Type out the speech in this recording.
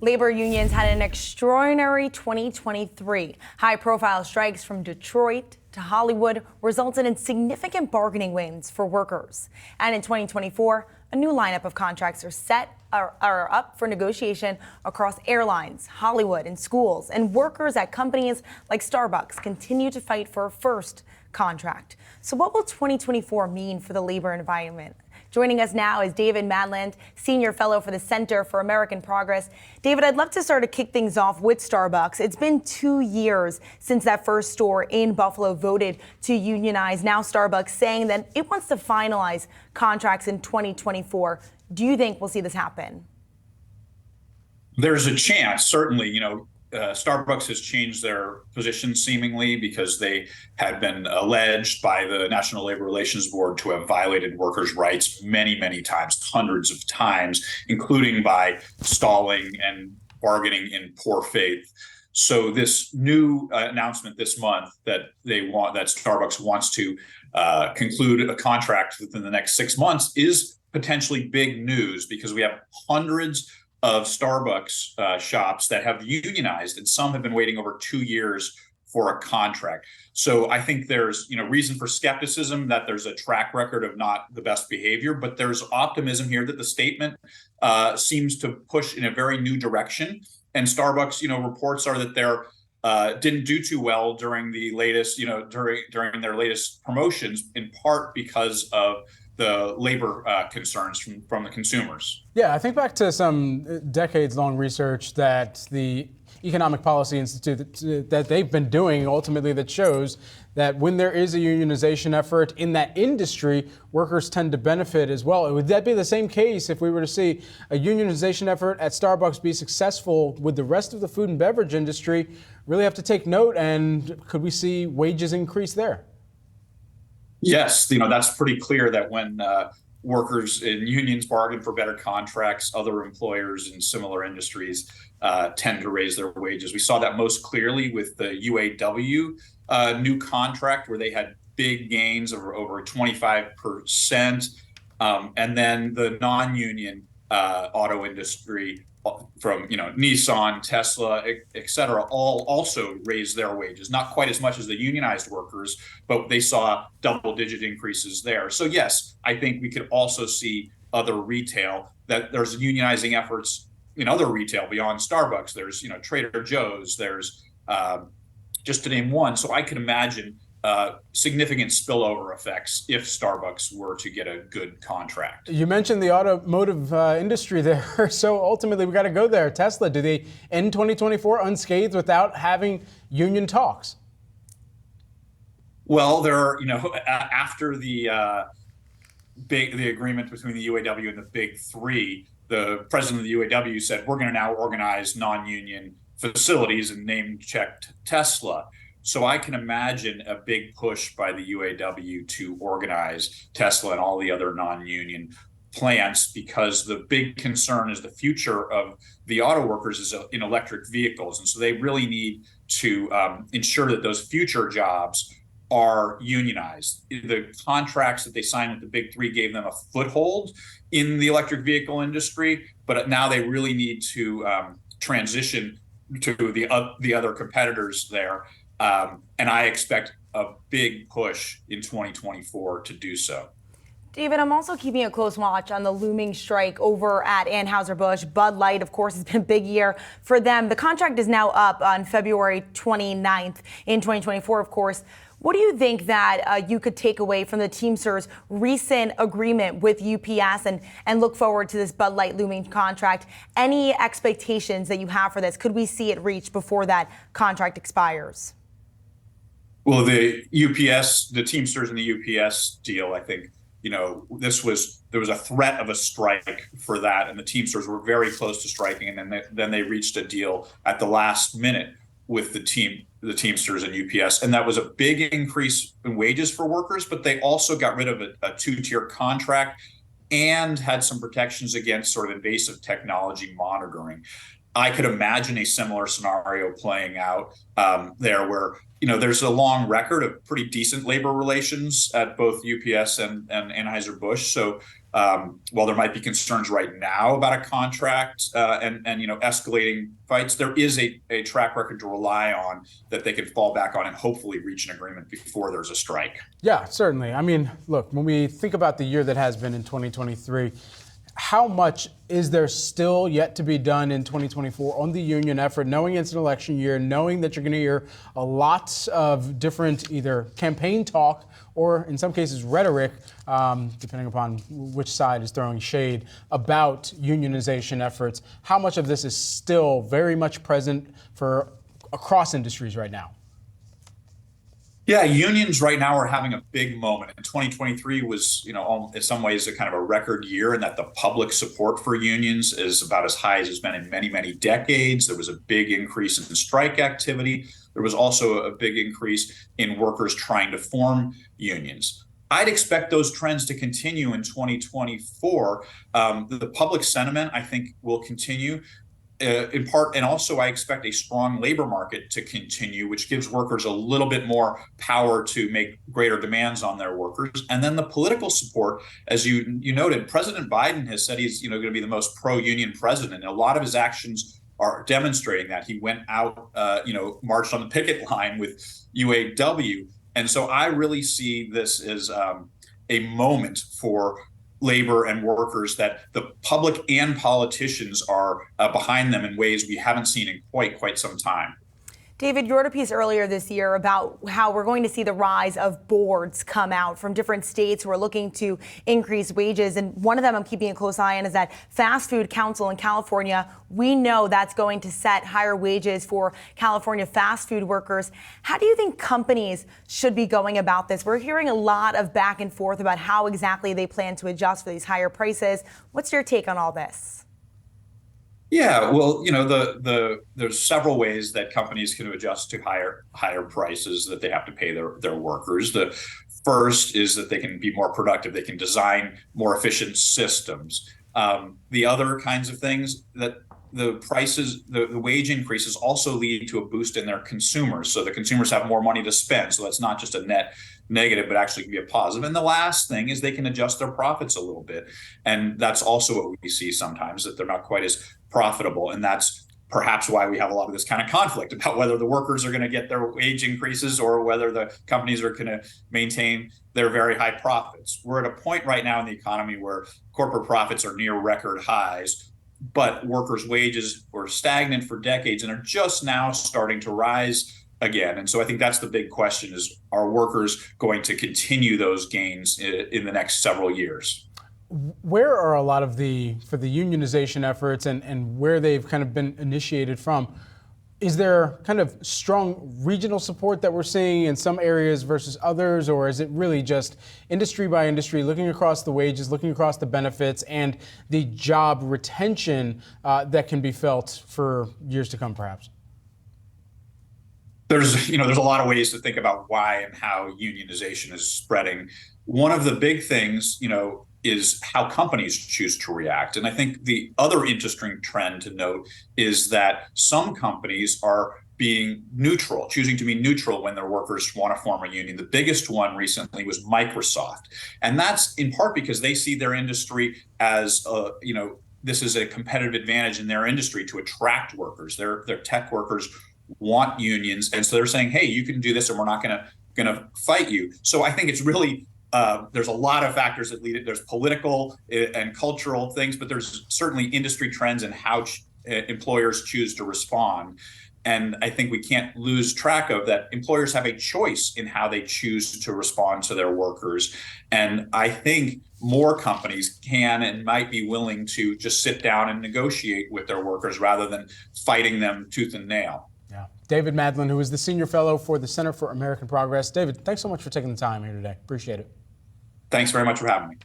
Labor unions had an extraordinary 2023. High-profile strikes from Detroit to Hollywood resulted in significant bargaining wins for workers. And in 2024, a new lineup of contracts are up for negotiation across airlines, Hollywood, and schools. And workers at companies like Starbucks continue to fight for a first contract. So what will 2024 mean for the labor environment? Joining us now is David Madland, Senior Fellow for the Center for American Progress. David, I'd love to start to kick things off with Starbucks. It's been 2 years since that first store in Buffalo voted to unionize. Now Starbucks saying that it wants to finalize contracts in 2024. Do you think we'll see this happen? There's a chance, certainly. Starbucks has changed their position seemingly because they had been alleged by the National Labor Relations Board to have violated workers' rights many, many times, hundreds of times, including by stalling and bargaining in poor faith. So this new announcement this month that Starbucks wants to conclude a contract within the next 6 months is potentially big news, because we have hundreds of Starbucks shops that have unionized, and some have been waiting over 2 years for a contract. So I think there's reason for skepticism that there's a track record of not the best behavior, but there's optimism here that the statement seems to push in a very new direction. And Starbucks, reports are that they're didn't do too well during the latest, during their latest promotions, in part because of the labor concerns from the consumers. Yeah, I think back to some decades-long research that the Economic Policy Institute that they've been doing, ultimately, that shows that when there is a unionization effort in that industry, workers tend to benefit as well. Would that be the same case if we were to see a unionization effort at Starbucks be successful? Would the rest of the food and beverage industry really have to take note, and could we see wages increase there? Yes, that's pretty clear that when workers in unions bargain for better contracts, other employers in similar industries tend to raise their wages. We saw that most clearly with the UAW new contract, where they had big gains of over 25%. And then the non-union auto industry from Nissan, Tesla, et cetera, all also raised their wages, not quite as much as the unionized workers, but they saw double-digit increases there. So yes, I think we could also see other retail, that there's unionizing efforts in other retail beyond Starbucks. There's Trader Joe's, there's just to name one. So I can imagine significant spillover effects if Starbucks were to get a good contract. You mentioned the automotive industry there, so ultimately we got to go there. Tesla, do they end 2024 unscathed without having union talks? Well, after the agreement between the UAW and the Big Three, the president of the UAW said, we're going to now organize non-union facilities, and name-checked Tesla. So I can imagine a big push by the UAW to organize Tesla and all the other non-union plants, because the big concern is the future of the auto workers is in electric vehicles. And so they really need to ensure that those future jobs are unionized. The contracts that they signed with the Big Three gave them a foothold in the electric vehicle industry, but now they really need to transition to the other competitors there. And I expect a big push in 2024 to do so. David, I'm also keeping a close watch on the looming strike over at Anheuser-Busch. Bud Light, of course, has been a big year for them. The contract is now up on February 29th in 2024, of course. What do you think that you could take away from the Teamsters' recent agreement with UPS and look forward to this Bud Light looming contract? Any expectations that you have for this? Could we see it reach before that contract expires? Well, the Teamsters and the UPS deal, I think, there was a threat of a strike for that, and the Teamsters were very close to striking, and then they reached a deal at the last minute with the Teamsters and UPS, and that was a big increase in wages for workers, but they also got rid of a two-tier contract and had some protections against sort of invasive technology monitoring. I could imagine a similar scenario playing out there where, there's a long record of pretty decent labor relations at both UPS and Anheuser-Busch. So while there might be concerns right now about a contract and escalating fights, there is a track record to rely on that they can fall back on and hopefully reach an agreement before there's a strike. Yeah, certainly. I mean, look, when we think about the year that has been in 2023, how much is there still yet to be done in 2024 on the union effort, knowing it's an election year, knowing that you're going to hear a lot of different either campaign talk or in some cases rhetoric, depending upon which side is throwing shade, about unionization efforts? How much of this is still very much present for across industries right now? Yeah, unions right now are having a big moment. And 2023 was, in some ways a kind of a record year in that the public support for unions is about as high as it's been in many, many decades. There was a big increase in strike activity. There was also a big increase in workers trying to form unions. I'd expect those trends to continue in 2024. The public sentiment, I think, will continue. In part, and also I expect a strong labor market to continue, which gives workers a little bit more power to make greater demands on their workers. And then the political support, as you noted, President Biden has said he's going to be the most pro-union president. And a lot of his actions are demonstrating that. He went out, marched on the picket line with UAW. And so I really see this as a moment for labor and workers, that the public and politicians are behind them in ways we haven't seen in quite some time. David, you wrote a piece earlier this year about how we're going to see the rise of boards come out from different states who are looking to increase wages. And one of them I'm keeping a close eye on is that Fast Food Council in California. We know that's going to set higher wages for California fast food workers. How do you think companies should be going about this? We're hearing a lot of back and forth about how exactly they plan to adjust for these higher prices. What's your take on all this? Yeah, well, there's several ways that companies can adjust to higher prices that they have to pay their workers. The first is that they can be more productive. They can design more efficient systems. The other kinds of things that the prices, the wage increases also lead to a boost in their consumers. So the consumers have more money to spend. So that's not just a net negative, but actually can be a positive. And the last thing is they can adjust their profits a little bit. And that's also what we see sometimes, that they're not quite as profitable. And that's perhaps why we have a lot of this kind of conflict about whether the workers are going to get their wage increases or whether the companies are going to maintain their very high profits. We're at a point right now in the economy where corporate profits are near record highs, but workers' wages were stagnant for decades and are just now starting to rise again. And so I think that's the big question: is, are workers going to continue those gains in the next several years? Where are a lot of for the unionization efforts and where they've kind of been initiated from? Is there kind of strong regional support that we're seeing in some areas versus others, or is it really just industry by industry, looking across the wages, looking across the benefits and the job retention that can be felt for years to come, perhaps? There's a lot of ways to think about why and how unionization is spreading. One of the big things, is how companies choose to react. And I think the other interesting trend to note is that some companies are being neutral, choosing to be neutral when their workers want to form a union. The biggest one recently was Microsoft. And that's in part because they see their industry as, this is a competitive advantage in their industry to attract workers. Their tech workers want unions. And so they're saying, hey, you can do this and we're not going to fight you. So I think it's really, there's a lot of factors that lead it. There's political and cultural things, but there's certainly industry trends and how employers choose to respond. And I think we can't lose track of that. Employers have a choice in how they choose to respond to their workers. And I think more companies can and might be willing to just sit down and negotiate with their workers rather than fighting them tooth and nail. Yeah. David Madland, who is the Senior Fellow for the Center for American Progress. David, thanks so much for taking the time here today. Appreciate it. Thanks very much for having me.